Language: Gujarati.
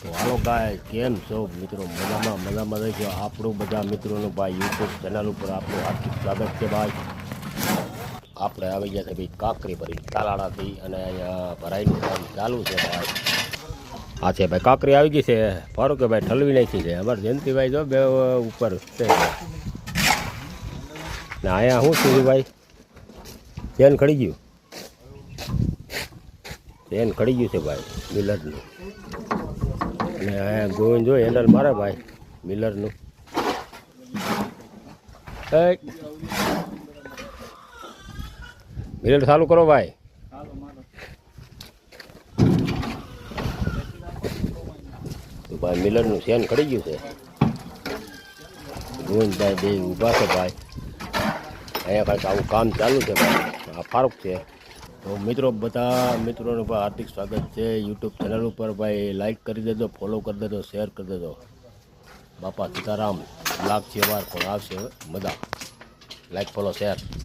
તો હાલો ગાય કેમ છો મિત્રો? મજામાં રહેજો. આપણું બધા મિત્રોનું ભાઈ યુટ્યુબ ચેનલ ઉપર આપણું હાર્દિક સ્વાગત છે ભાઈ. આપણે આવી ગયા છે ભાઈ કાંકરી ભરી તાલાળાથી, અને અહીંયા ભરાઈનું કામ ચાલુ છે ભાઈ. હા છે ભાઈ, કાંકરી આવી ગઈ છે. ફારું કે ભાઈ ઠલવી નાખી છે અમારે જયંતિભાઈ, જો બે ઉપર છે ને. અહીંયા શું થયું ભાઈ? ચેન ખડી ગયું, ચેન ખડી ગયું છે ભાઈ મિલરનું. અને અહીંયા ગોવિંદ જો હેન્ડલ મારે ભાઈ મિલરનું. મિલર ચાલુ કરો ભાઈ. તો ભાઈ મિલરનું ચેન ખડી ગયું છે. ગોવિંદભાઈ બે ઊભા છે ભાઈ. અહીંયા કાંઈક આવું કામ ચાલુ છે ભાઈ. આ ફારૂક છે. તો મિત્રો, બધા મિત્રોનું ભાઈ હાર્દિક સ્વાગત છે યુટ્યુબ ચેનલ ઉપર ભાઈ. લાઈક કરી દેજો, ફોલો કરી દેજો, શેર કરી દેજો. બાપા સીતારામ. લાગશે વાર પણ આવશે મજા. Like, follow, share.